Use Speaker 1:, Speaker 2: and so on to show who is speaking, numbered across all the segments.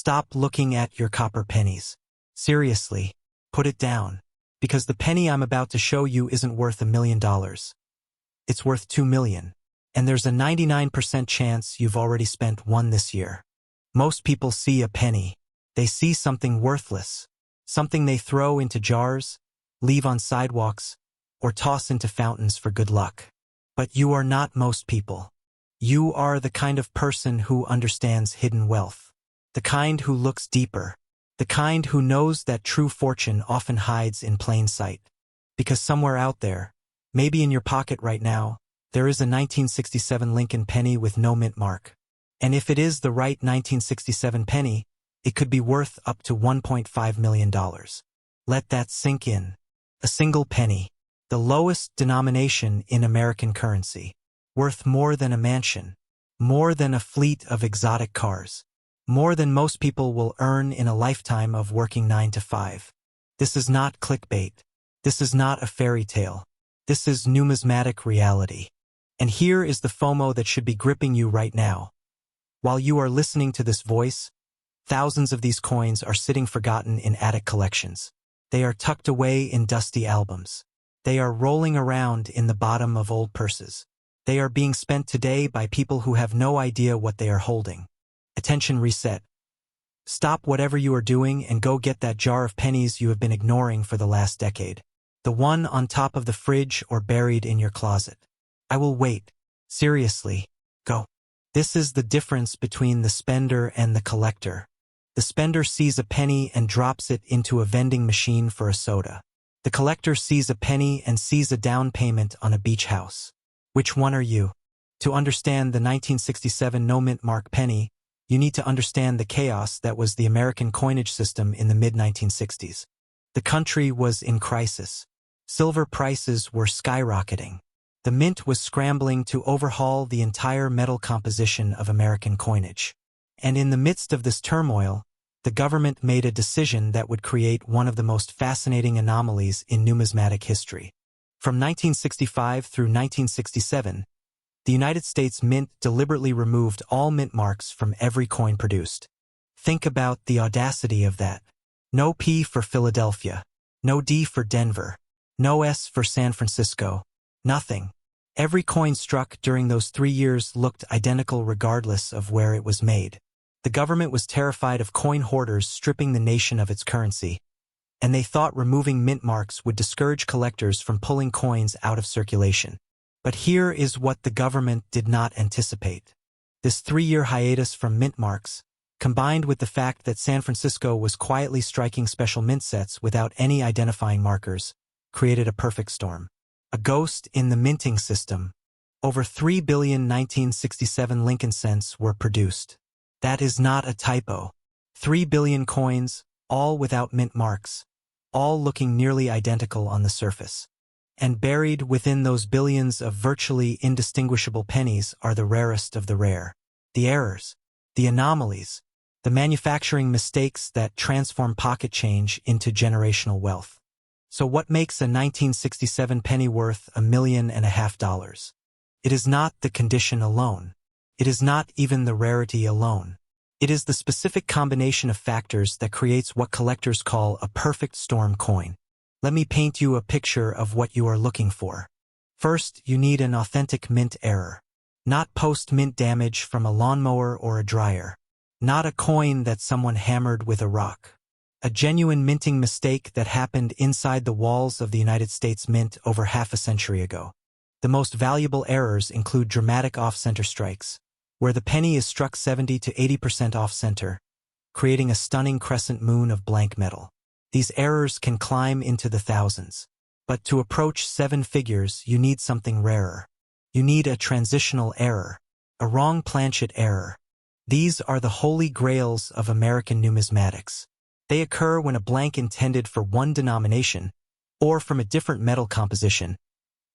Speaker 1: Stop looking at your copper pennies. Seriously, put it down. Because the penny I'm about to show you isn't worth $1 million. It's worth $2 million. And there's a 99% chance you've already spent one this year. Most people see a penny. They see something worthless. Something they throw into jars, leave on sidewalks, or toss into fountains for good luck. But you are not most people. You are the kind of person who understands hidden wealth. The kind who looks deeper. The kind who knows that true fortune often hides in plain sight. Because somewhere out there, maybe in your pocket right now, there is a 1967 Lincoln penny with no mint mark. And if it is the right 1967 penny, it could be worth up to $1.5 million. Let that sink in. A single penny, the lowest denomination in American currency, worth more than a mansion, more than a fleet of exotic cars, more than most people will earn in a lifetime of working 9 to 5. This is not clickbait. This is not a fairy tale. This is numismatic reality. And here is the FOMO that should be gripping you right now. While you are listening to this voice, thousands of these coins are sitting forgotten in attic collections. They are tucked away in dusty albums. They are rolling around in the bottom of old purses. They are being spent today by people who have no idea what they are holding. Attention reset. Stop whatever you are doing and go get that jar of pennies you have been ignoring for the last decade. The one on top of the fridge or buried in your closet. I will wait. Seriously, go. This is the difference between the spender and the collector. The spender sees a penny and drops it into a vending machine for a soda. The collector sees a penny and sees a down payment on a beach house. Which one are you? To understand the 1967 no-mint mark penny, you need to understand the chaos that was the American coinage system in the mid-1960s. The country was in crisis. Silver prices were skyrocketing. The mint was scrambling to overhaul the entire metal composition of American coinage. And in the midst of this turmoil, the government made a decision that would create one of the most fascinating anomalies in numismatic history. From 1965 through 1967, the United States Mint deliberately removed all mint marks from every coin produced. Think about the audacity of that. No P for Philadelphia. No D for Denver. No S for San Francisco. Nothing. Every coin struck during those 3 years looked identical regardless of where it was made. The government was terrified of coin hoarders stripping the nation of its currency, and they thought removing mint marks would discourage collectors from pulling coins out of circulation. But here is what the government did not anticipate. This 3-year hiatus from mint marks, combined with the fact that San Francisco was quietly striking special mint sets without any identifying markers, created a perfect storm. A ghost in the minting system. Over 3 billion 1967 Lincoln cents were produced. That is not a typo. 3 billion coins, all without mint marks, all looking nearly identical on the surface. And buried within those billions of virtually indistinguishable pennies are the rarest of the rare. The errors, the anomalies, the manufacturing mistakes that transform pocket change into generational wealth. So what makes a 1967 penny worth $1.5 million? It is not the condition alone. It is not even the rarity alone. It is the specific combination of factors that creates what collectors call a perfect storm coin. Let me paint you a picture of what you are looking for. First, you need an authentic mint error. Not post-mint damage from a lawnmower or a dryer. Not a coin that someone hammered with a rock. A genuine minting mistake that happened inside the walls of the United States Mint over half a century ago. The most valuable errors include dramatic off-center strikes, where the penny is struck 70 to 80% off-center, creating a stunning crescent moon of blank metal. These errors can climb into the thousands. But to approach 7 figures, you need something rarer. You need a transitional error, a wrong planchet error. These are the holy grails of American numismatics. They occur when a blank intended for one denomination, or from a different metal composition,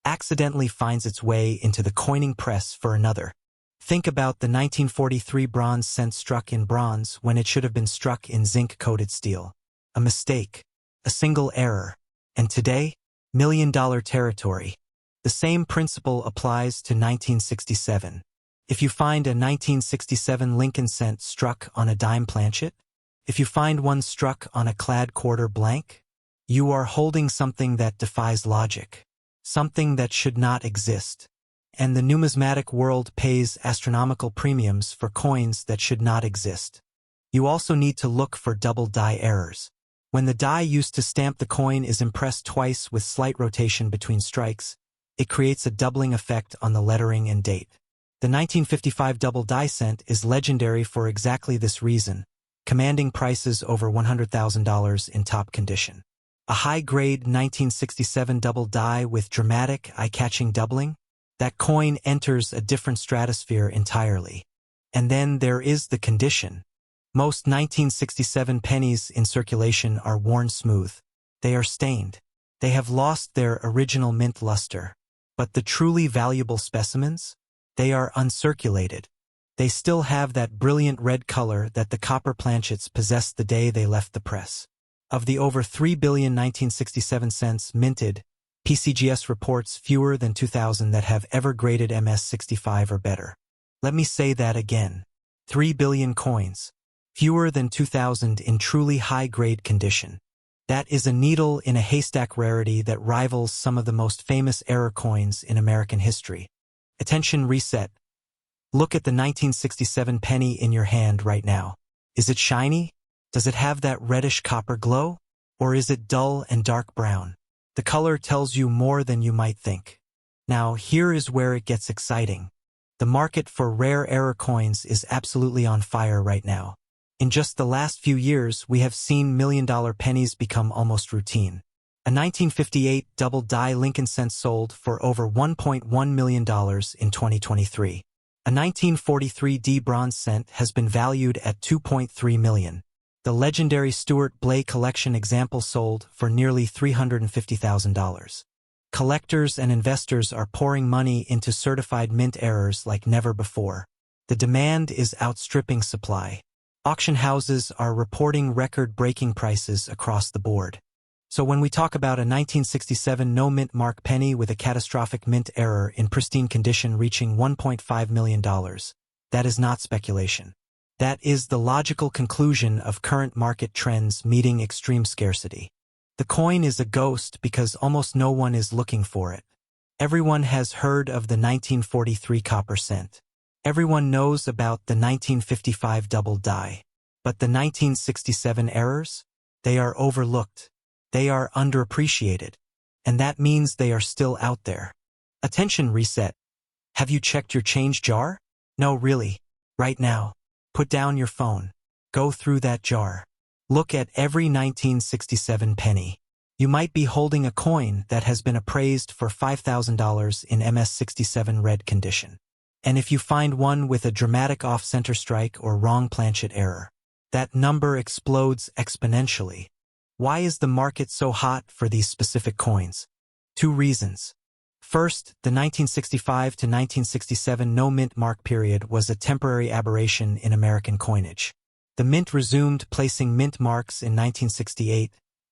Speaker 1: accidentally finds its way into the coining press for another. Think about the 1943 bronze cent struck in bronze when it should have been struck in zinc-coated steel. A mistake, a single error, and today, million-dollar territory. The same principle applies to 1967. If you find a 1967 Lincoln cent struck on a dime planchet, If you find one struck on a clad quarter blank, you are holding something that defies logic, something that should not exist. And the numismatic world pays astronomical premiums for coins that should not exist. You also need to look for double die errors. When the die used to stamp the coin is impressed twice with slight rotation between strikes, it creates a doubling effect on the lettering and date. The 1955 double die cent is legendary for exactly this reason, commanding prices over $100,000 in top condition. A high-grade 1967 double die with dramatic, eye-catching doubling? That coin enters a different stratosphere entirely. And then there is the condition. Most 1967 pennies in circulation are worn smooth. They are stained. They have lost their original mint luster. But the truly valuable specimens? They are uncirculated. They still have that brilliant red color that the copper planchets possessed the day they left the press. Of the over 3 billion 1967 cents minted, PCGS reports fewer than 2,000 that have ever graded MS65 or better. Let me say that again. 3 billion coins. Fewer than 2,000 in truly high-grade condition. That is a needle in a haystack rarity that rivals some of the most famous error coins in American history. Attention reset. Look at the 1967 penny in your hand right now. Is it shiny? Does it have that reddish copper glow? Or is it dull and dark brown? The color tells you more than you might think. Now, here is where it gets exciting. The market for rare error coins is absolutely on fire right now. In just the last few years, we have seen million-dollar pennies become almost routine. A 1958 double die Lincoln cent sold for over $1.1 million in 2023. A 1943 D bronze cent has been valued at $2.3 million. The legendary Stuart Blay collection example sold for nearly $350,000. Collectors and investors are pouring money into certified mint errors like never before. The demand is outstripping supply. Auction houses are reporting record-breaking prices across the board. So when we talk about a 1967 no-mint mark penny with a catastrophic mint error in pristine condition reaching $1.5 million, that is not speculation. That is the logical conclusion of current market trends meeting extreme scarcity. The coin is a ghost because almost no one is looking for it. Everyone has heard of the 1943 copper cent. Everyone knows about the 1955 double die. But the 1967 errors? They are overlooked. They are underappreciated. And that means they are still out there. Attention reset. Have you checked your change jar? No, really. Right now. Put down your phone. Go through that jar. Look at every 1967 penny. You might be holding a coin that has been appraised for $5,000 in MS67 red condition. And if you find one with a dramatic off-center strike or wrong planchet error, that number explodes exponentially. Why is the market so hot for these specific coins? 2 reasons. First, the 1965 to 1967 no-mint mark period was a temporary aberration in American coinage. The mint resumed placing mint marks in 1968,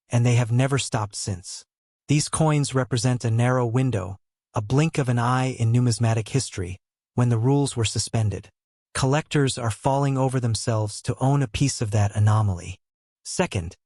Speaker 1: and they have never stopped since. These coins represent a narrow window, a blink of an eye in numismatic history, when the rules were suspended. Collectors are falling over themselves to own a piece of that anomaly. Second,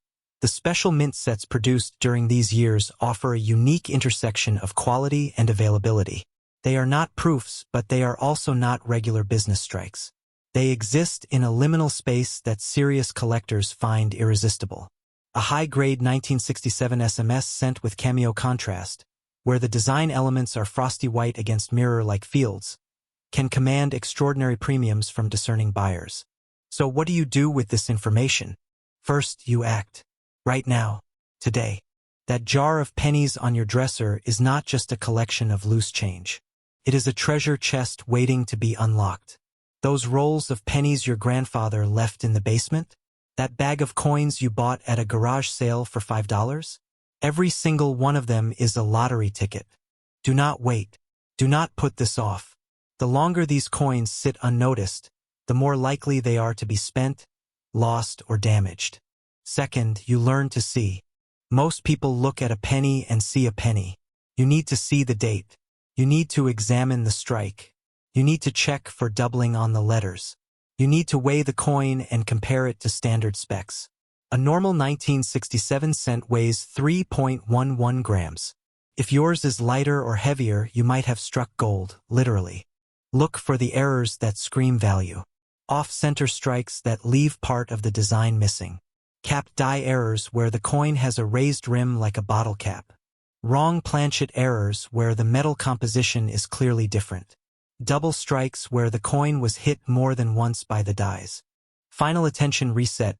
Speaker 1: the special mint sets produced during these years offer a unique intersection of quality and availability. They are not proofs, but they are also not regular business strikes. They exist in a liminal space that serious collectors find irresistible. A high-grade 1967 SMS sent with cameo contrast, where the design elements are frosty white against mirror-like fields, can command extraordinary premiums from discerning buyers. So what do you do with this information? First, you act. Right now. Today. That jar of pennies on your dresser is not just a collection of loose change. It is a treasure chest waiting to be unlocked. Those rolls of pennies your grandfather left in the basement? That bag of coins you bought at a garage sale for $5? Every single one of them is a lottery ticket. Do not wait. Do not put this off. The longer these coins sit unnoticed, the more likely they are to be spent, lost, or damaged. Second, you learn to see. Most people look at a penny and see a penny. You need to see the date. You need to examine the strike. You need to check for doubling on the letters. You need to weigh the coin and compare it to standard specs. A normal 1967 cent weighs 3.11 grams. If yours is lighter or heavier, you might have struck gold, literally. Look for the errors that scream value. Off-center strikes that leave part of the design missing. Capped die errors where the coin has a raised rim like a bottle cap. Wrong planchet errors where the metal composition is clearly different. Double strikes where the coin was hit more than once by the dies. Final attention reset.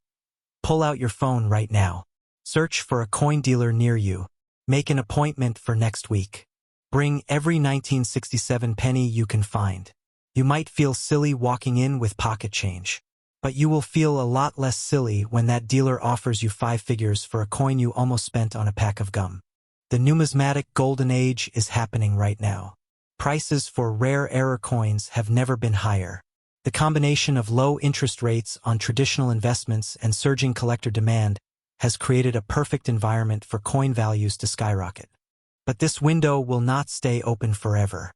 Speaker 1: Pull out your phone right now. Search for a coin dealer near you. Make an appointment for next week. Bring every 1967 penny you can find. You might feel silly walking in with pocket change. But you will feel a lot less silly when that dealer offers you 5 figures for a coin you almost spent on a pack of gum. The numismatic golden age is happening right now. Prices for rare error coins have never been higher. The combination of low interest rates on traditional investments and surging collector demand has created a perfect environment for coin values to skyrocket. But this window will not stay open forever.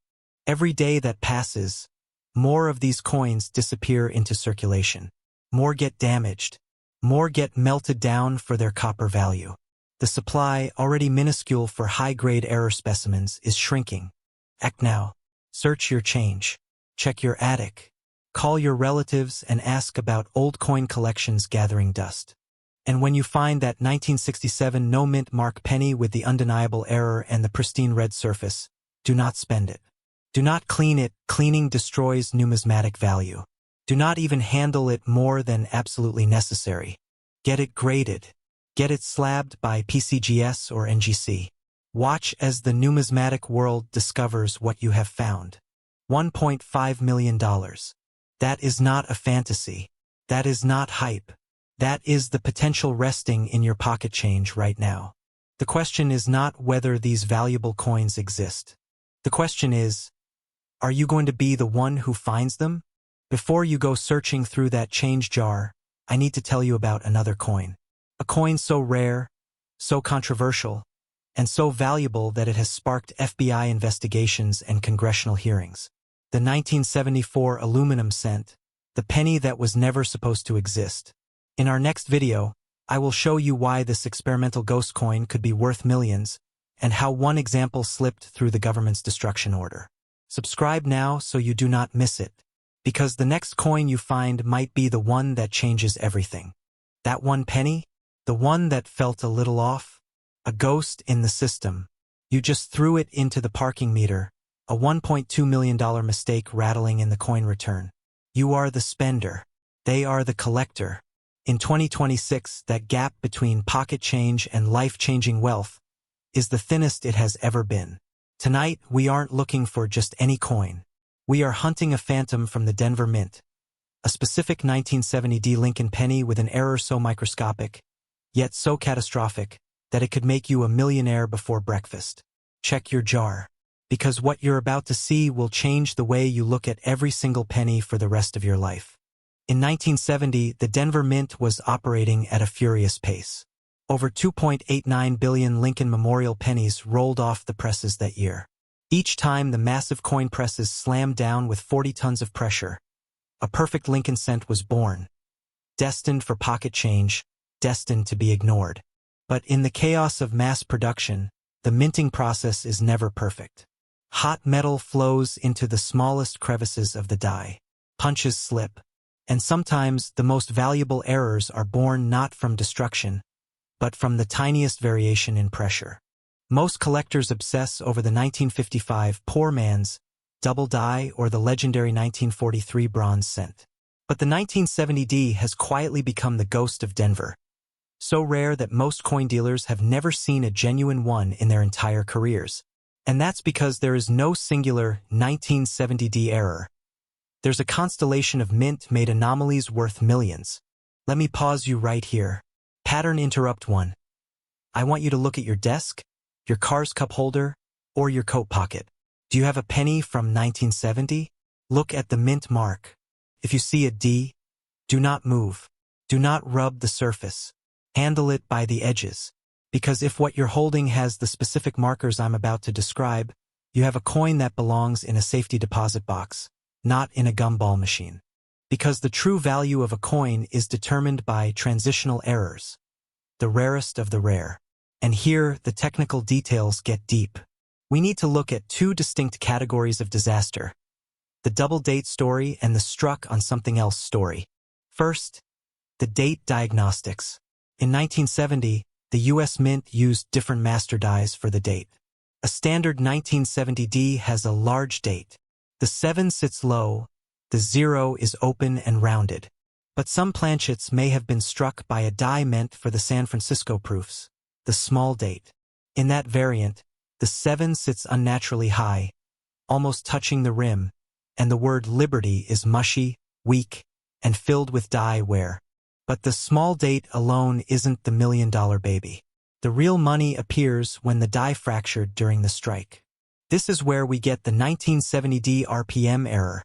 Speaker 1: Every day that passes, more of these coins disappear into circulation. More get damaged. More get melted down for their copper value. The supply, already minuscule for high-grade error specimens, is shrinking. Act now. Search your change. Check your attic. Call your relatives and ask about old coin collections gathering dust. And when you find that 1967 no-mint mark penny with the undeniable error and the pristine red surface, do not spend it. Do not clean it. Cleaning destroys numismatic value. Do not even handle it more than absolutely necessary. Get it graded. Get it slabbed by PCGS or NGC. Watch as the numismatic world discovers what you have found. $1.5 million. That is not a fantasy. That is not hype. That is the potential resting in your pocket change right now. The question is not whether these valuable coins exist. The question is, are you going to be the one who finds them? Before you go searching through that change jar, I need to tell you about another coin. A coin so rare, so controversial, and so valuable that it has sparked FBI investigations and congressional hearings. The 1974 aluminum cent, the penny that was never supposed to exist. In our next video, I will show you why this experimental ghost coin could be worth millions, and how one example slipped through the government's destruction order. Subscribe now so you do not miss it, because the next coin you find might be the one that changes everything. That one penny? The one that felt a little off? A ghost in the system. You just threw it into the parking meter, a $1.2 million mistake rattling in the coin return. You are the spender. They are the collector. In 2026, that gap between pocket change and life-changing wealth is the thinnest it has ever been. Tonight, we aren't looking for just any coin. We are hunting a phantom from the Denver Mint, a specific 1970 Lincoln penny with an error so microscopic, yet so catastrophic, that it could make you a millionaire before breakfast. Check your jar, because what you're about to see will change the way you look at every single penny for the rest of your life. In 1970, the Denver Mint was operating at a furious pace. Over 2.89 billion Lincoln Memorial pennies rolled off the presses that year. Each time the massive coin presses slammed down with 40 tons of pressure, a perfect Lincoln cent was born. Destined for pocket change, destined to be ignored. But in the chaos of mass production, the minting process is never perfect. Hot metal flows into the smallest crevices of the die. Punches slip. And sometimes the most valuable errors are born not from destruction, but from the tiniest variation in pressure. Most collectors obsess over the 1955 poor man's double die or the legendary 1943 bronze cent. But the 1970D has quietly become the ghost of Denver. So rare that most coin dealers have never seen a genuine one in their entire careers. And that's because there is no singular 1970D error. There's a constellation of mint-made anomalies worth millions. Let me pause you right here. Pattern interrupt 1. I want you to look at your desk, your car's cup holder, or your coat pocket. Do you have a penny from 1970? Look at the mint mark. If you see a D, do not move. Do not rub the surface. Handle it by the edges. Because if what you're holding has the specific markers I'm about to describe, you have a coin that belongs in a safety deposit box, not in a gumball machine. Because the true value of a coin is determined by transitional errors, the rarest of the rare. And here, the technical details get deep. We need to look at two distinct categories of disaster: the double date story and the struck on something else story. First, the date diagnostics. In 1970, the U.S. Mint used different master dies for the date. A standard 1970D has a large date. The 7 sits low, the 0 is open and rounded. But some planchets may have been struck by a die meant for the San Francisco proofs, the small date. In that variant, the 7 sits unnaturally high, almost touching the rim, and the word liberty is mushy, weak, and filled with die wear. But the small date alone isn't the million-dollar baby. The real money appears when the die fractured during the strike. This is where we get the 1970D RPM error,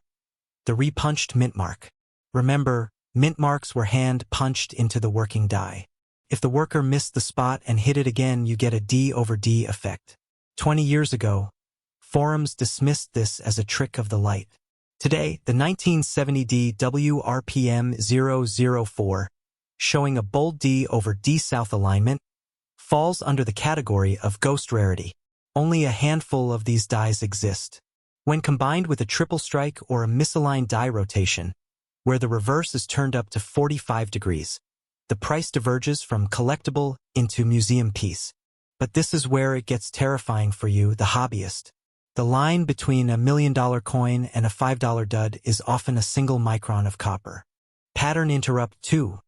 Speaker 1: the repunched mint mark. Remember, mint marks were hand-punched into the working die. If the worker missed the spot and hit it again, you get a D over D effect. 20 years ago, forums dismissed this as a trick of the light. Today, the 1970D WRPM 004, showing a bold D over D south alignment, falls under the category of ghost rarity. Only a handful of these dies exist. When combined with a triple strike or a misaligned die rotation, where the reverse is turned up to 45 degrees, the price diverges from collectible into museum piece. But this is where it gets terrifying for you, the hobbyist. The line between $1 million coin and a $5 dud is often a single micron of copper. Pattern interrupt 2.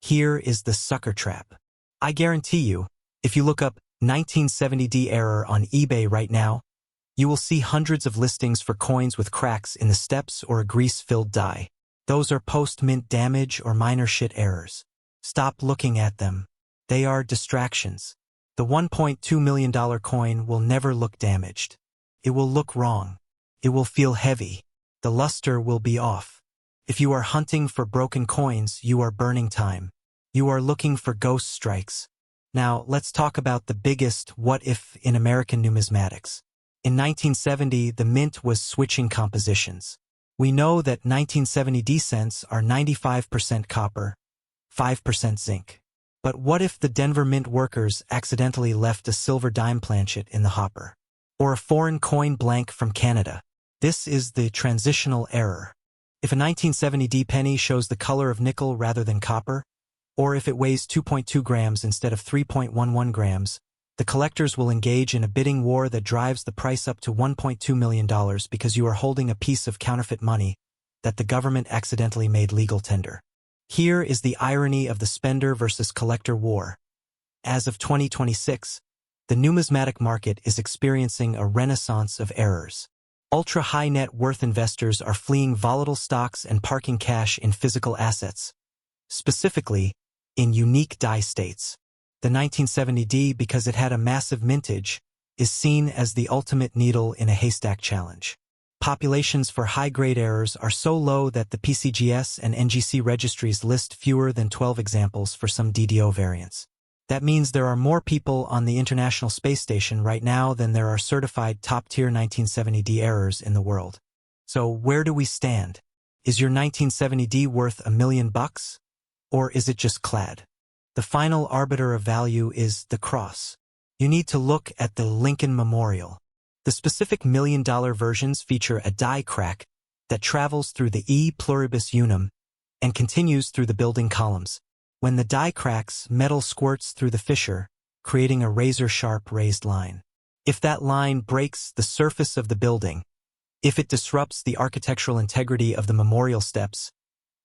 Speaker 1: Here is the sucker trap. I guarantee you, if you look up 1970D error on eBay right now, you will see hundreds of listings for coins with cracks in the steps or a grease-filled die. Those are post-mint damage or minor shit errors. Stop looking at them. They are distractions. The $1.2 million coin will never look damaged. It will look wrong. It will feel heavy. The luster will be off. If you are hunting for broken coins, you are burning time. You are looking for ghost strikes. Now, let's talk about the biggest what-if in American numismatics. In 1970, the mint was switching compositions. We know that 1970D cents are 95% copper, 5% zinc. But what if the Denver Mint workers accidentally left a silver dime planchet in the hopper? Or a foreign coin blank from Canada? This is the transitional error. If a 1970D penny shows the color of nickel rather than copper, or if it weighs 2.2 grams instead of 3.11 grams, the collectors will engage in a bidding war that drives the price up to $1.2 million because you are holding a piece of counterfeit money that the government accidentally made legal tender. Here is the irony of the spender versus collector war. As of 2026, the numismatic market is experiencing a renaissance of errors. Ultra-high net worth investors are fleeing volatile stocks and parking cash in physical assets, specifically in unique die states. The 1970D, because it had a massive mintage, is seen as the ultimate needle in a haystack challenge. Populations for high-grade errors are so low that the PCGS and NGC registries list fewer than 12 examples for some DDO variants. That means there are more people on the International Space Station right now than there are certified top-tier 1970D errors in the world. So where do we stand? Is your 1970D worth $1 million? Or is it just clad? The final arbiter of value is the cross. You need to look at the Lincoln Memorial. The specific $1 million versions feature a die crack that travels through the E pluribus unum and continues through the building columns. When the die cracks, metal squirts through the fissure, creating a razor-sharp raised line. If that line breaks the surface of the building, if it disrupts the architectural integrity of the memorial steps,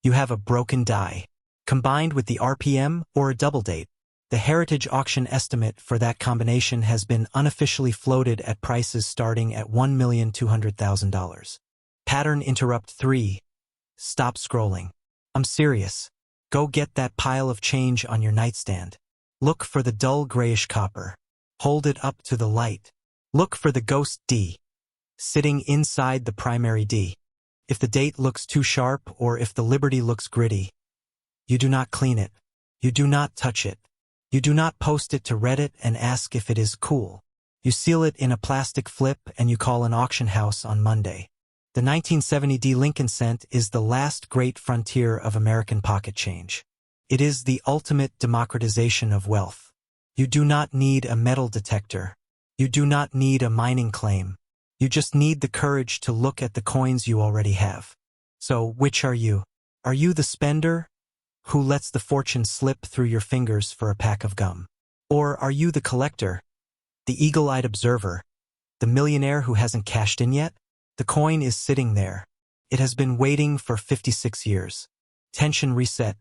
Speaker 1: you have a broken die. Combined with the RPM or a double date, the Heritage Auction estimate for that combination has been unofficially floated at prices starting at $1,200,000. Pattern interrupt 3. Stop scrolling. I'm serious. Go get that pile of change on your nightstand. Look for the dull grayish copper. Hold it up to the light. Look for the ghost D, sitting inside the primary D. If the date looks too sharp or if the liberty looks gritty, you do not clean it. You do not touch it. You do not post it to Reddit and ask if it is cool. You seal it in a plastic flip and you call an auction house on Monday. The 1970 Lincoln cent is the last great frontier of American pocket change. It is the ultimate democratization of wealth. You do not need a metal detector. You do not need a mining claim. You just need the courage to look at the coins you already have. So, which are you? Are you the spender who lets the fortune slip through your fingers for a pack of gum? Or are you the collector, the eagle-eyed observer, the millionaire who hasn't cashed in yet? The coin is sitting there. It has been waiting for 56 years. Tension reset.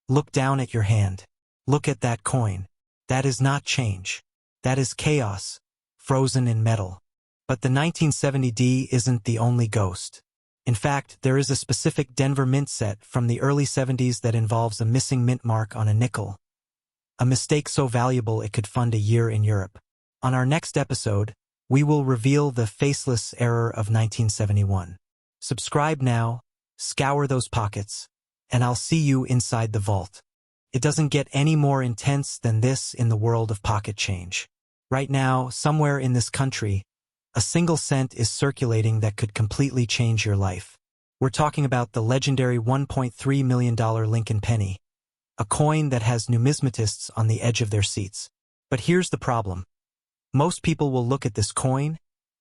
Speaker 1: Look down at your hand. Look at that coin. That is not change. That is chaos, frozen in metal. But the 1970 isn't the only ghost. In fact, there is a specific Denver mint set from the early 70s that involves a missing mint mark on a nickel. A mistake so valuable it could fund a year in Europe. On our next episode, we will reveal the faceless error of 1971. Subscribe now, scour those pockets, and I'll see you inside the vault. It doesn't get any more intense than this in the world of pocket change. Right now, somewhere in this country, a single cent is circulating that could completely change your life. We're talking about the legendary $1.3 million Lincoln penny, a coin that has numismatists on the edge of their seats. But here's the problem. Most people will look at this coin,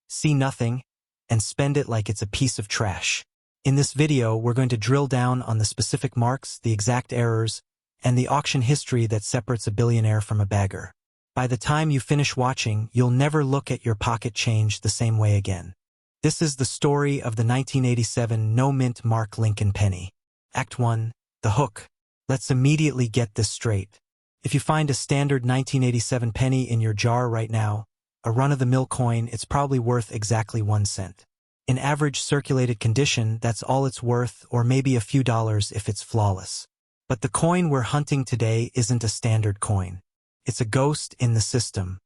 Speaker 1: see nothing, and spend it like it's a piece of trash. In this video, we're going to drill down on the specific marks, the exact errors, and the auction history that separates a billionaire from a bagger. By the time you finish watching, you'll never look at your pocket change the same way again. This is the story of the 1987 no-mint mark Lincoln penny. Act 1. The hook. Let's immediately get this straight. If you find a standard 1987 penny in your jar right now, a run-of-the-mill coin, it's probably worth exactly 1 cent. In average circulated condition, that's all it's worth, or maybe a few dollars if it's flawless. But the coin we're hunting today isn't a standard coin. It's a ghost in the system.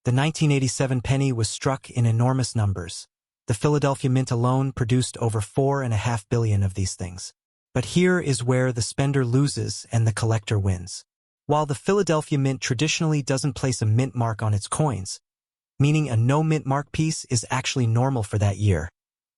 Speaker 1: The 1987 penny was struck in enormous numbers. The Philadelphia Mint alone produced over 4.5 billion of these things. But here is where the spender loses and the collector wins. While the Philadelphia Mint traditionally doesn't place a mint mark on its coins, meaning a no mint mark piece is actually normal for that year,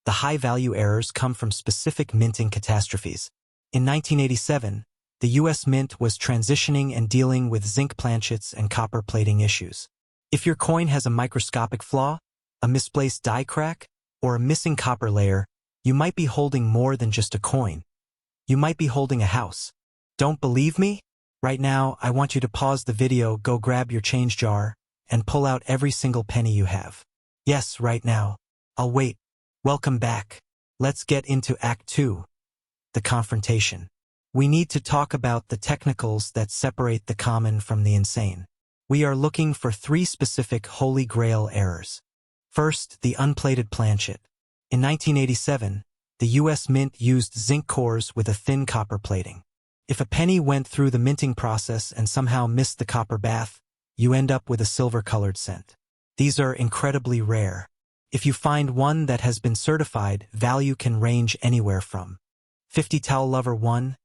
Speaker 1: the high-value errors come from specific minting catastrophes. In 1987, the U.S. Mint was transitioning and dealing with zinc planchets and copper plating issues. If your coin has a microscopic flaw, a misplaced die crack, or a missing copper layer, you might be holding more than just a coin. You might be holding a house. Don't believe me? Right now, I want you to pause the video, go grab your change jar, and pull out every single penny you have. Yes, right now. I'll wait. Welcome back. Let's get into Act 2. The confrontation. We need to talk about the technicals that separate the common from the insane. We are looking for 3 specific holy grail errors. First, the unplated planchet. In 1987, the U.S. Mint used zinc cores with a thin copper plating. If a penny went through the minting process and somehow missed the copper bath, you end up with a silver-colored cent. These are incredibly rare. If you find one that has been certified, value can range anywhere from 50 towel lover 1,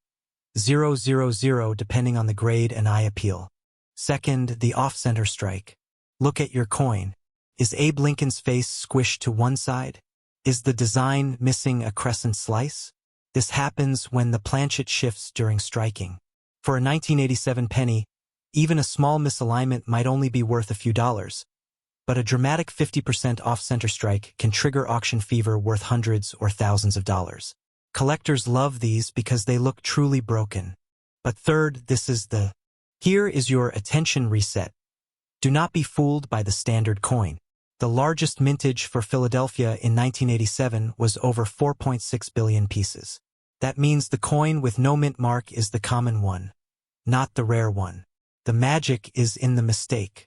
Speaker 1: 000 depending on the grade and eye appeal. Second, the off-center strike. Look at your coin. Is Abe Lincoln's face squished to one side? Is the design missing a crescent slice? This happens when the planchet shifts during striking. For a 1987 penny, even a small misalignment might only be worth a few dollars, but a dramatic 50% off-center strike can trigger auction fever worth hundreds or thousands of dollars. Collectors love these because they look truly broken. But third, here is your attention reset. Do not be fooled by the standard coin. The largest mintage for Philadelphia in 1987 was over 4.6 billion pieces. That means the coin with no mint mark is the common one, not the rare one. The magic is in the mistake.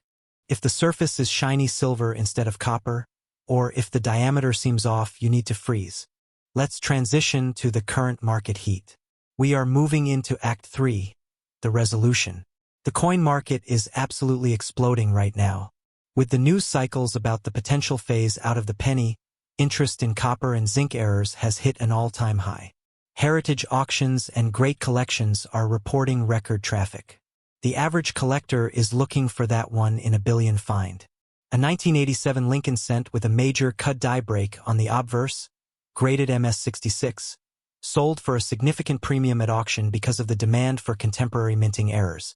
Speaker 1: If the surface is shiny silver instead of copper, or if the diameter seems off, you need to freeze. Let's transition to the current market heat. We are moving into Act 3, the resolution. The coin market is absolutely exploding right now. With the news cycles about the potential phase out of the penny, interest in copper and zinc errors has hit an all-time high. Heritage auctions and great collections are reporting record traffic. The average collector is looking for that 1 in a billion find. A 1987 Lincoln cent with a major cut die break on the obverse, graded MS66, sold for a significant premium at auction because of the demand for contemporary minting errors.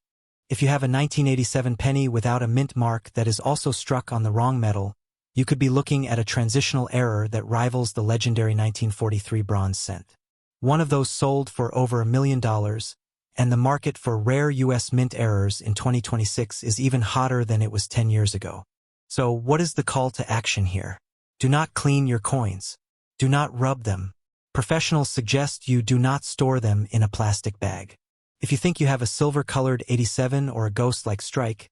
Speaker 1: If you have a 1987 penny without a mint mark that is also struck on the wrong metal, you could be looking at a transitional error that rivals the legendary 1943 bronze cent. One of those sold for over $1 million, and the market for rare U.S. mint errors in 2026 is even hotter than it was 10 years ago. So what is the call to action here? Do not clean your coins. Do not rub them. Professionals suggest you do not store them in a plastic bag. If you think you have a silver-colored 87 or a ghost-like strike,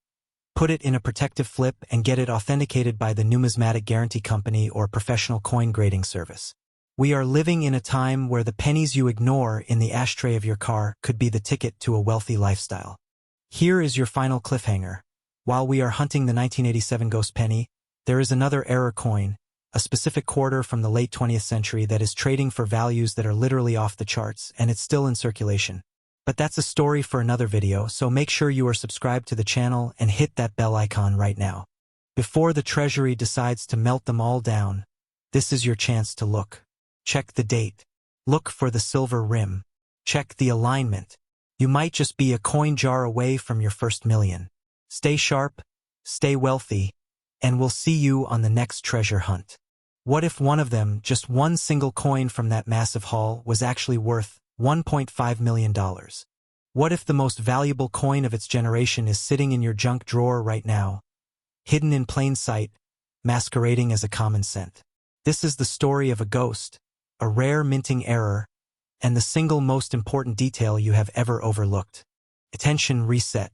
Speaker 1: put it in a protective flip and get it authenticated by the Numismatic Guarantee Company or professional coin grading service. We are living in a time where the pennies you ignore in the ashtray of your car could be the ticket to a wealthy lifestyle. Here is your final cliffhanger. While we are hunting the 1987 ghost penny, there is another error coin, a specific quarter from the late 20th century that is trading for values that are literally off the charts, and it's still in circulation. But that's a story for another video, so make sure you are subscribed to the channel and hit that bell icon right now. Before the treasury decides to melt them all down, this is your chance to look. Check the date. Look for the silver rim. Check the alignment. You might just be a coin jar away from your first million. Stay sharp, stay wealthy, and we'll see you on the next treasure hunt. What if one of them, just one single coin from that massive haul, was actually worth $1.5 million? What if the most valuable coin of its generation is sitting in your junk drawer right now, hidden in plain sight, masquerading as a common cent? This is the story of a ghost, a rare minting error, and the single most important detail you have ever overlooked. Attention reset.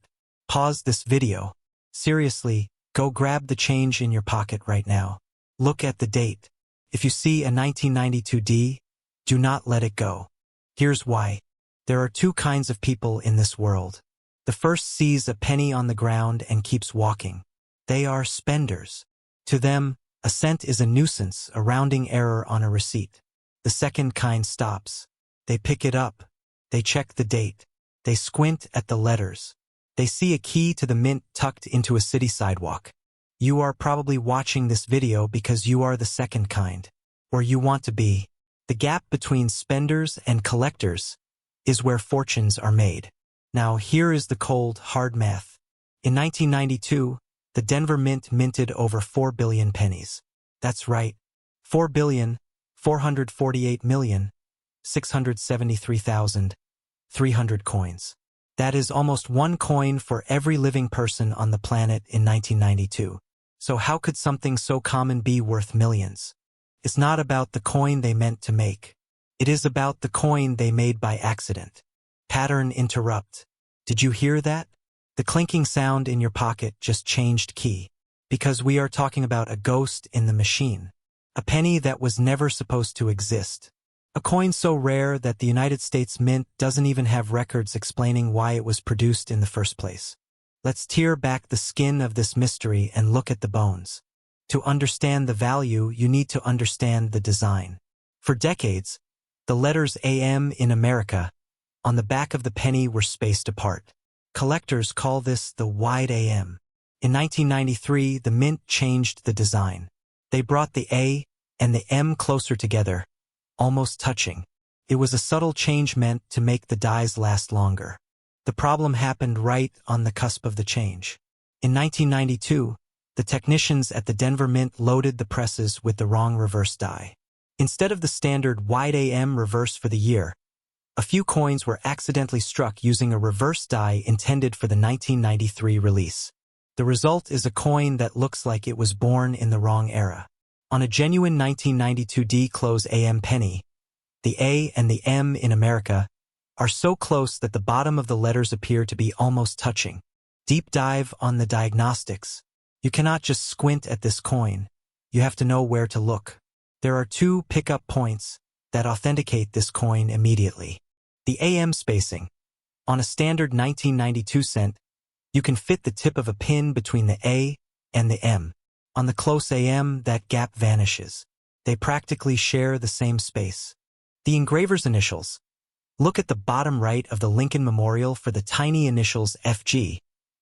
Speaker 1: Pause this video. Seriously, go grab the change in your pocket right now. Look at the date. If you see a 1992 D, do not let it go. Here's why. There are two kinds of people in this world. The first sees a penny on the ground and keeps walking. They are spenders. To them, a cent is a nuisance, a rounding error on a receipt. The second kind stops. They pick it up. They check the date. They squint at the letters. They see a key to the mint tucked into a city sidewalk. You are probably watching this video because you are the second kind, or you want to be. The gap between spenders and collectors is where fortunes are made. Now here is the cold, hard math. In 1992, the Denver Mint minted over 4 billion pennies. That's right, 4,448,673,300 coins. That is almost one coin for every living person on the planet in 1992. So how could something so common be worth millions? It's not about the coin they meant to make. It is about the coin they made by accident. Pattern interrupt. Did you hear that? The clinking sound in your pocket just changed key. Because we are talking about a ghost in the machine. A penny that was never supposed to exist. A coin so rare that the United States Mint doesn't even have records explaining why it was produced in the first place. Let's tear back the skin of this mystery and look at the bones. To understand the value, you need to understand the design. For decades, the letters AM in America on the back of the penny were spaced apart. Collectors call this the wide AM. In 1993, the Mint changed the design. They brought the A and the M closer together, almost touching. It was a subtle change meant to make the dies last longer. The problem happened right on the cusp of the change. In 1992, the technicians at the Denver Mint loaded the presses with the wrong reverse die. Instead of the standard wide AM reverse for the year, a few coins were accidentally struck using a reverse die intended for the 1993 release. The result is a coin that looks like it was born in the wrong era. On a genuine 1992 D close AM penny, the A and the M in America are so close that the bottom of the letters appear to be almost touching. Deep dive on the diagnostics. You cannot just squint at this coin. You have to know where to look. There are two pickup points that authenticate this coin immediately. The AM spacing. On a standard 1992 cent, you can fit the tip of a pin between the A and the M. On the close AM, that gap vanishes. They practically share the same space. The engraver's initials. Look at the bottom right of the Lincoln Memorial for the tiny initials FG,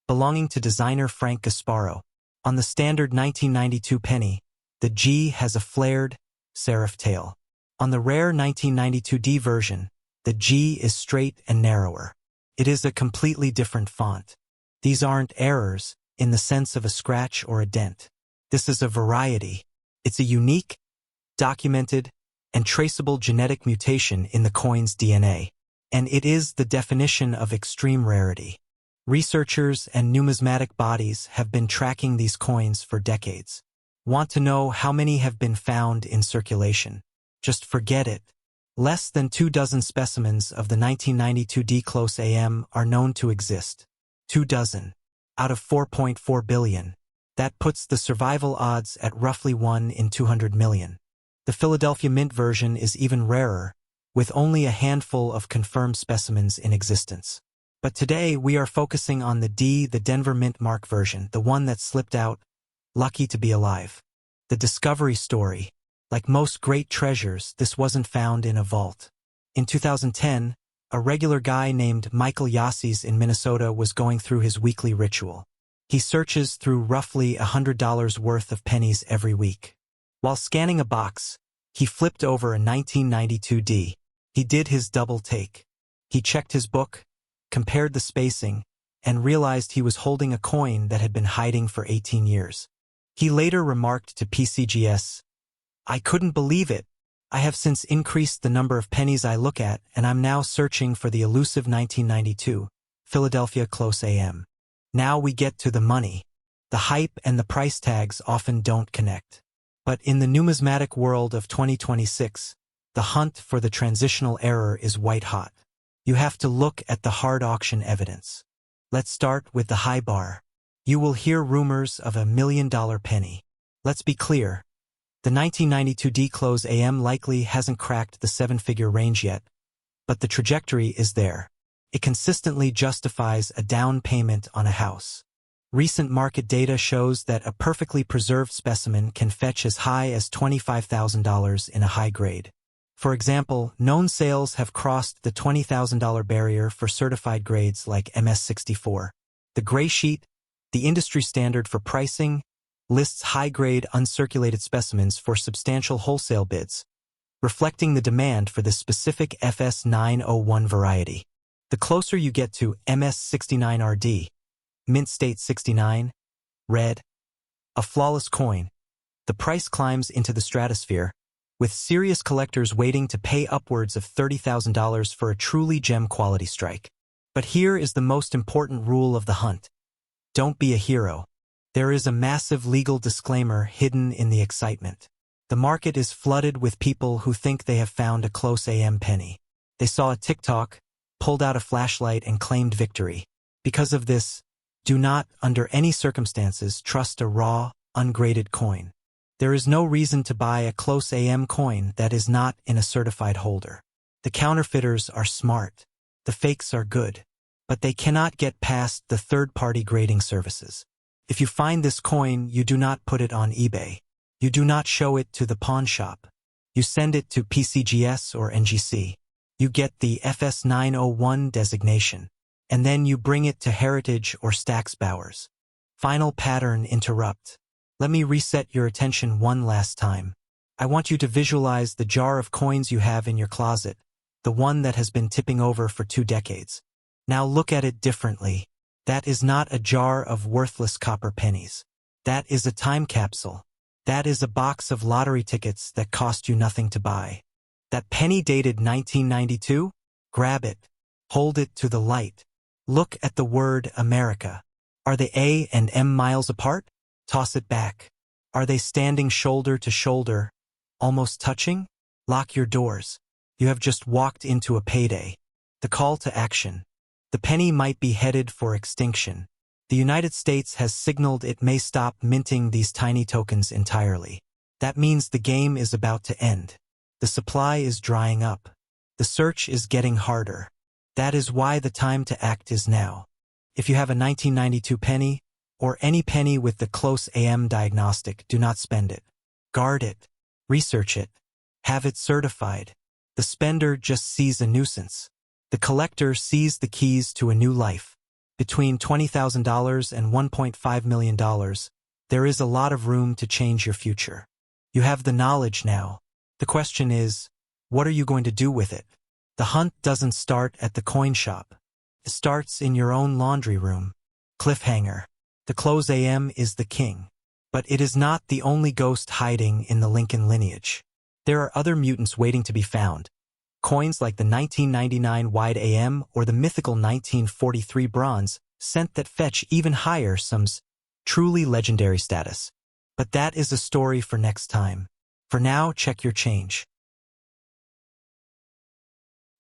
Speaker 1: belonging to designer Frank Gasparo. On the standard 1992 penny, the G has a flared serif tail. On the rare 1992D version, the G is straight and narrower. It is a completely different font. These aren't errors in the sense of a scratch or a dent. This is a variety. It's a unique, documented, and traceable genetic mutation in the coin's DNA. And it is the definition of extreme rarity. Researchers and numismatic bodies have been tracking these coins for decades. Want to know how many have been found in circulation? Just forget it. Less than 24 specimens of the 1992D close AM are known to exist. 24 out of 4.4 billion. That puts the survival odds at roughly 1 in 200 million. The Philadelphia Mint version is even rarer, with only a handful of confirmed specimens in existence. But today we are focusing on the Denver Mint Mark version, the one that slipped out, lucky to be alive. The discovery story. Like most great treasures, this wasn't found in a vault. In 2010, a regular guy named Michael Yassies in Minnesota was going through his weekly ritual. He searches through roughly $100 worth of pennies every week. While scanning a box, he flipped over a 1992D. He did his double take. He checked his book, compared the spacing, and realized he was holding a coin that had been hiding for 18 years. He later remarked to PCGS, "I couldn't believe it. I have since increased the number of pennies I look at, and I'm now searching for the elusive 1992 Philadelphia Close AM." Now we get to the money. The hype and the price tags often don't connect. But in the numismatic world of 2026, the hunt for the transitional error is white hot. You have to look at the hard auction evidence. Let's start with the high bar. You will hear rumors of $1 million penny. Let's be clear. The 1992D close AM likely hasn't cracked the seven-figure range yet, but the trajectory is there. It consistently justifies a down payment on a house. Recent market data shows that a perfectly preserved specimen can fetch as high as $25,000 in a high grade. For example, known sales have crossed the $20,000 barrier for certified grades like MS64. The gray sheet, the industry standard for pricing, lists high-grade uncirculated specimens for substantial wholesale bids, reflecting the demand for this specific FS901 variety. The closer you get to MS69RD, Mint State 69, red, a flawless coin, the price climbs into the stratosphere, with serious collectors waiting to pay upwards of $30,000 for a truly gem-quality strike. But here is the most important rule of the hunt. Don't be a hero. There is a massive legal disclaimer hidden in the excitement. The market is flooded with people who think they have found a close AM penny. They saw a TikTok, pulled out a flashlight, and claimed victory. Because of this, do not, under any circumstances, trust a raw, ungraded coin. There is no reason to buy a close AM coin that is not in a certified holder. The counterfeiters are smart. The fakes are good. But they cannot get past the third-party grading services. If you find this coin, you do not put it on eBay. You do not show it to the pawn shop. You send it to PCGS or NGC. You get the FS901 designation. And then you bring it to Heritage or Stax Bowers. Final pattern interrupt. Let me reset your attention one last time. I want you to visualize the jar of coins you have in your closet, the one that has been tipping over for 2 decades. Now look at it differently. That is not a jar of worthless copper pennies. That is a time capsule. That is a box of lottery tickets that cost you nothing to buy. That penny dated 1992? Grab it. Hold it to the light. Look at the word America. Are they A and M miles apart? Toss it back. Are they standing shoulder to shoulder, almost touching? Lock your doors. You have just walked into a payday. The call to action. The penny might be headed for extinction. The United States has signaled it may stop minting these tiny tokens entirely. That means the game is about to end. The supply is drying up. The search is getting harder. That is why the time to act is now. If you have a 1992 penny, or any penny with the close AM diagnostic, do not spend it. Guard it. Research it. Have it certified. The spender just sees a nuisance. The collector sees the keys to a new life. Between $20,000 and $1.5 million, there is a lot of room to change your future. You have the knowledge now. The question is, What are you going to do with it? The hunt doesn't start at the coin shop. It starts in your own laundry room. Cliffhanger. The close AM is the king. But it is not the only ghost hiding in the Lincoln lineage. There are other mutants waiting to be found. Coins like the 1999 wide AM or the mythical 1943 bronze cent that fetch even higher sums, truly legendary status. But that is a story for next time. For now, check your change.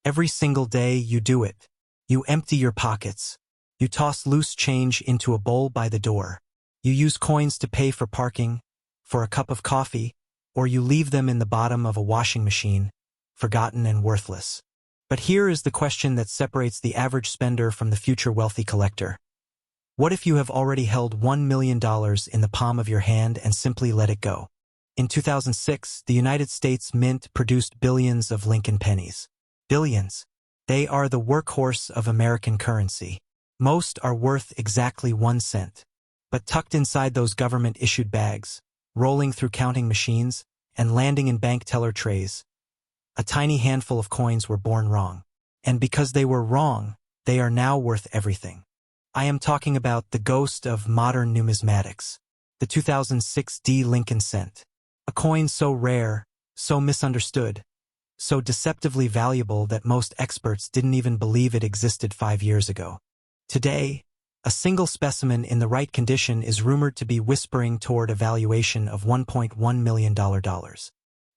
Speaker 1: Every single day you do it. You empty your pockets. You toss loose change into a bowl by the door. You use coins to pay for parking, for a cup of coffee, or you leave them in the bottom of a washing machine, forgotten and worthless. But here is the question that separates the average spender from the future wealthy collector. What if you have already held $1 million in the palm of your hand and simply let it go? In 2006, the United States Mint produced billions of Lincoln pennies. Billions. They are the workhorse of American currency. Most are worth exactly 1 cent. But tucked inside those government-issued bags, rolling through counting machines, and landing in bank teller trays, a tiny handful of coins were born wrong. And because they were wrong, they are now worth everything. I am talking about the ghost of modern numismatics, the 2006 D Lincoln cent. A coin so rare, so misunderstood, so deceptively valuable that most experts didn't even believe it existed 5 years ago. Today, a single specimen in the right condition is rumored to be whispering toward a valuation of $1.1 million.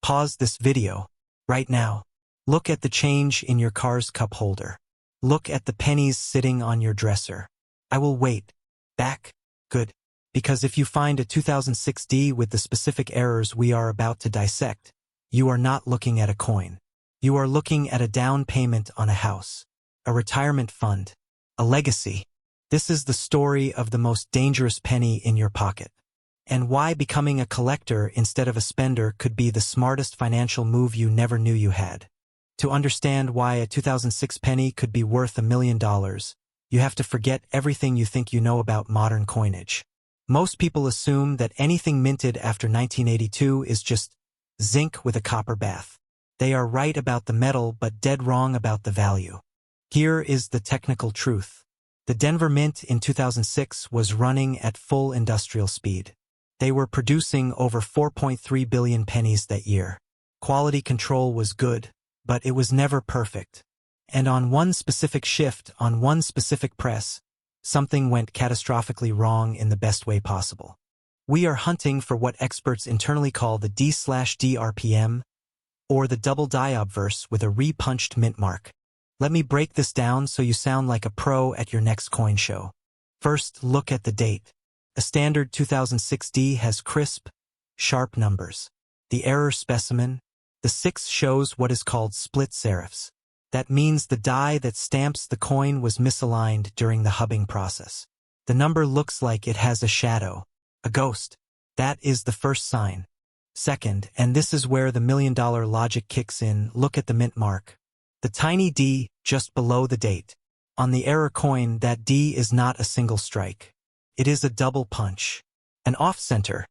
Speaker 1: Pause this video right now. Look at the change in your car's cup holder. Look at the pennies sitting on your dresser. I will wait. Back? Good. Because if you find a 2006 D with the specific errors we are about to dissect, you are not looking at a coin. You are looking at a down payment on a house, a retirement fund, a legacy. This is the story of the most dangerous penny in your pocket. And why becoming a collector instead of a spender could be the smartest financial move you never knew you had. To understand why a 2006 penny could be worth $1 million, you have to forget everything you think you know about modern coinage. Most people assume that anything minted after 1982 is just zinc with a copper bath. They are right about the metal but dead wrong about the value. Here is the technical truth. The Denver Mint in 2006 was running at full industrial speed. They were producing over 4.3 billion pennies that year. Quality control was good, but it was never perfect. And on one specific shift, on one specific press, something went catastrophically wrong in the best way possible. We are hunting for what experts internally call the D/D RPM, or the double die obverse with a re-punched mint mark. Let me break this down so you sound like a pro at your next coin show. First, look at the date. A standard 2006 D has crisp, sharp numbers. The error specimen, the 6 shows what is called split serifs. That means the die that stamps the coin was misaligned during the hubbing process. The number looks like it has a shadow, a ghost. That is the first sign. Second, and this is where the $1 million logic kicks in, look at the mint mark. The tiny D just below the date. On the error coin, that D is not a single strike. It is a double punch. An off-center,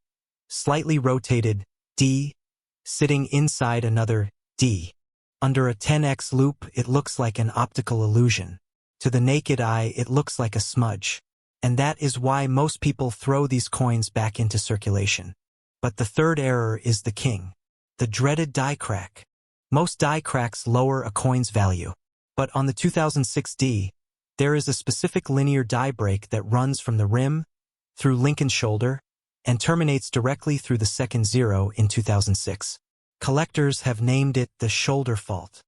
Speaker 1: slightly rotated D sitting inside another D. Under a 10x loop, it looks like an optical illusion. To the naked eye, it looks like a smudge. And that is why most people throw these coins back into circulation. But the third error is the king. The dreaded die crack. Most die cracks lower a coin's value. But on the 2006 D, there is a specific linear die break that runs from the rim, through Lincoln's shoulder, and terminates directly through the second zero in 2006. Collectors have named it the shoulder fault.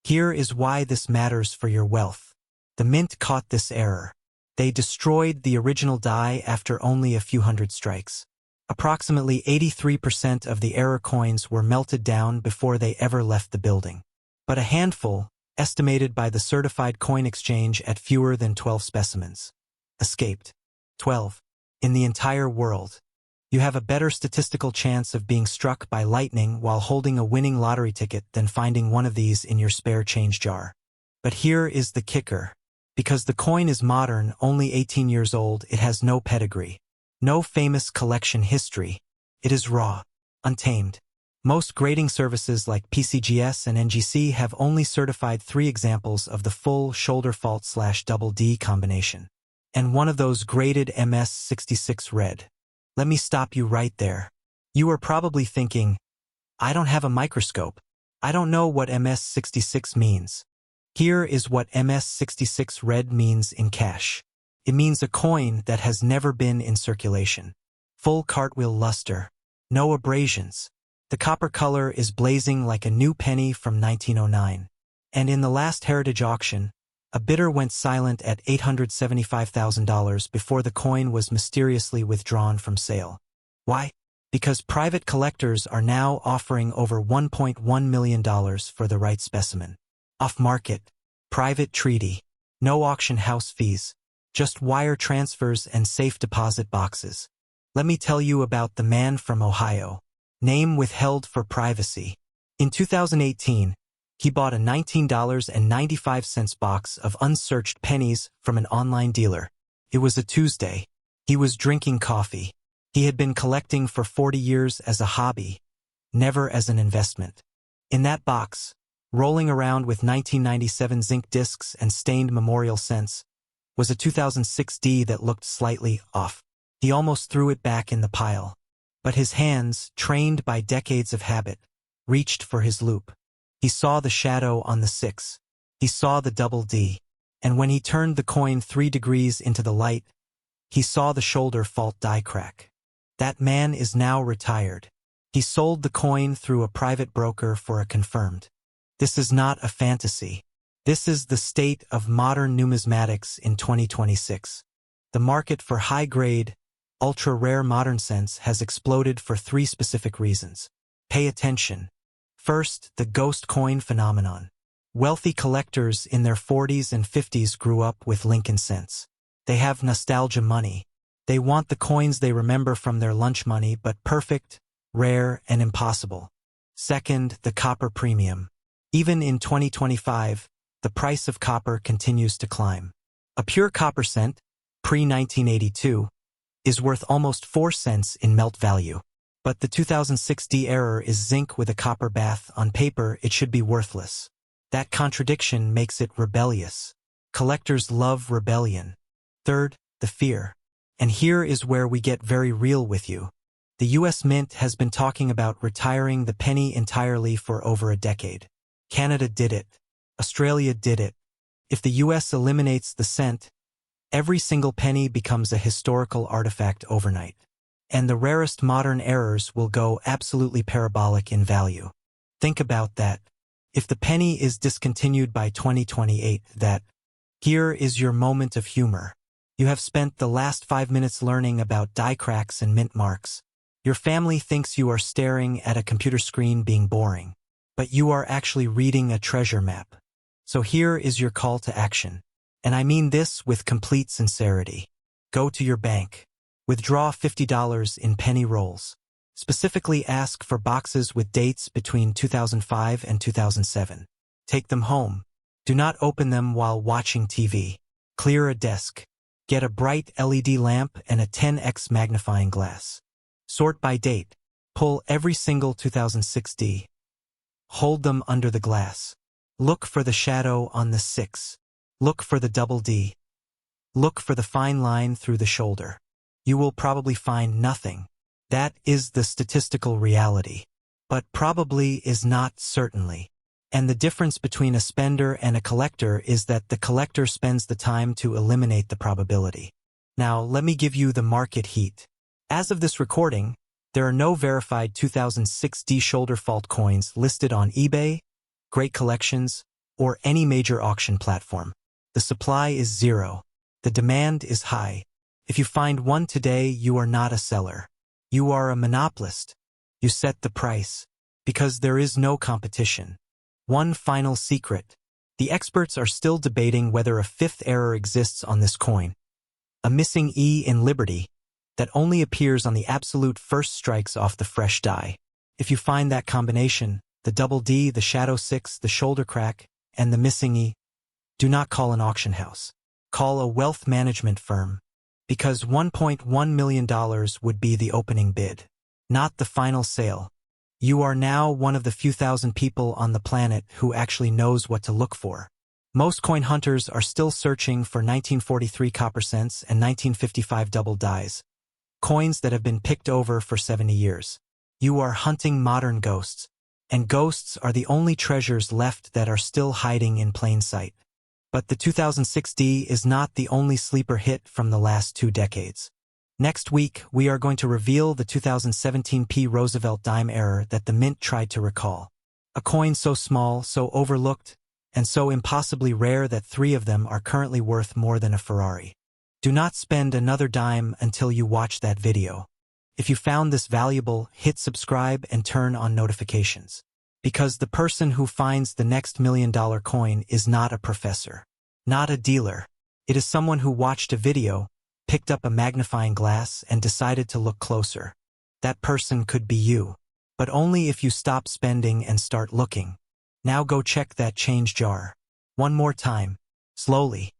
Speaker 1: Here is why this matters for your wealth. The mint caught this error. They destroyed the original die after only a few hundred strikes. Approximately 83% of the error coins were melted down before they ever left the building. But a handful, estimated by the Certified Coin Exchange at fewer than 12 specimens, escaped. 12. In the entire world. You have a better statistical chance of being struck by lightning while holding a winning lottery ticket than finding one of these in your spare change jar. But here is the kicker. Because the coin is modern, only 18 years old, it has no pedigree. No famous collection history. It is raw, untamed. Most grading services like PCGS and NGC have only certified 3 examples of the full shoulder fault/double D combination. And one of those graded MS66 red. Let me stop you right there. You are probably thinking, I don't have a microscope. I don't know what MS66 means. Here is what MS66 red means in cash. It means a coin that has never been in circulation. Full cartwheel luster. No abrasions. The copper color is blazing like a new penny from 1909. And in the last heritage auction, a bidder went silent at $875,000 before the coin was mysteriously withdrawn from sale. Why? Because private collectors are now offering over $1.1 million for the right specimen. Off-market, private treaty, no auction house fees, just wire transfers and safe deposit boxes. Let me tell you about the man from Ohio. Name withheld for privacy. In 2018, he bought a $19.95 box of unsearched pennies from an online dealer. It was a Tuesday. He was drinking coffee. He had been collecting for 40 years as a hobby, never as an investment. In that box, rolling around with 1997 zinc discs and stained memorial cents, was a 2006 D that looked slightly off. He almost threw it back in the pile. But his hands, trained by decades of habit, reached for his loop. He saw the shadow on the 6. He saw the double D. And when he turned the coin 3 degrees into the light, he saw the shoulder fault die crack. That man is now retired. He sold the coin through a private broker for a confirmed. This is not a fantasy. This is the state of modern numismatics in 2026. The market for high-grade, ultra-rare modern cents has exploded for 3 specific reasons. Pay attention. First, the ghost coin phenomenon. Wealthy collectors in their 40s and 50s grew up with Lincoln cents. They have nostalgia money. They want the coins they remember from their lunch money, but perfect, rare, and impossible. Second, the copper premium. Even in 2025, the price of copper continues to climb. A pure copper cent, pre-1982, is worth almost 4 cents in melt value. But the 2006 D error is zinc with a copper bath. On paper, it should be worthless. That contradiction makes it rebellious. Collectors love rebellion. Third, the fear. And here is where we get very real with you. The U.S. Mint has been talking about retiring the penny entirely for over a decade. Canada did it. Australia did it. If the U.S. eliminates the cent, every single penny becomes a historical artifact overnight. And the rarest modern errors will go absolutely parabolic in value. Think about that. If the penny is discontinued by 2028, here is your moment of humor. You have spent the last 5 minutes learning about die cracks and mint marks. Your family thinks you are staring at a computer screen being boring, but you are actually reading a treasure map. So here is your call to action. And I mean this with complete sincerity. Go to your bank. Withdraw $50 in penny rolls. Specifically ask for boxes with dates between 2005 and 2007. Take them home. Do not open them while watching TV. Clear a desk. Get a bright LED lamp and a 10x magnifying glass. Sort by date. Pull every single 2006 D. Hold them under the glass. Look for the shadow on the 6. Look for the double D. Look for the fine line through the shoulder. You will probably find nothing. That is the statistical reality. But probably is not certainly. And the difference between a spender and a collector is that the collector spends the time to eliminate the probability. Now, let me give you the market heat. As of this recording, there are no verified 2006 D shoulder fault coins listed on eBay, Great Collections, or any major auction platform. The supply is 0. The demand is high. If you find one today, you are not a seller. You are a monopolist. You set the price. Because there is no competition. One final secret. The experts are still debating whether a 5th error exists on this coin. A missing E in Liberty that only appears on the absolute first strikes off the fresh die. If you find that combination, the double D, the shadow 6, the shoulder crack, and the missing E, do not call an auction house. Call a wealth management firm. Because $1.1 million would be the opening bid, not the final sale. You are now one of the few thousand people on the planet who actually knows what to look for. Most coin hunters are still searching for 1943 copper cents and 1955 double dies, coins that have been picked over for 70 years. You are hunting modern ghosts, and ghosts are the only treasures left that are still hiding in plain sight. But the 2006D is not the only sleeper hit from the last 2 decades. Next week, we are going to reveal the 2017 P. Roosevelt dime error that the mint tried to recall. A coin so small, so overlooked, and so impossibly rare that 3 of them are currently worth more than a Ferrari. Do not spend another dime until you watch that video. If you found this valuable, hit subscribe and turn on notifications. Because the person who finds the next $1 million coin is not a professor, not a dealer. It is someone who watched a video, picked up a magnifying glass, and decided to look closer. That person could be you. But only if you stop spending and start looking. Now go check that change jar. One more time. Slowly.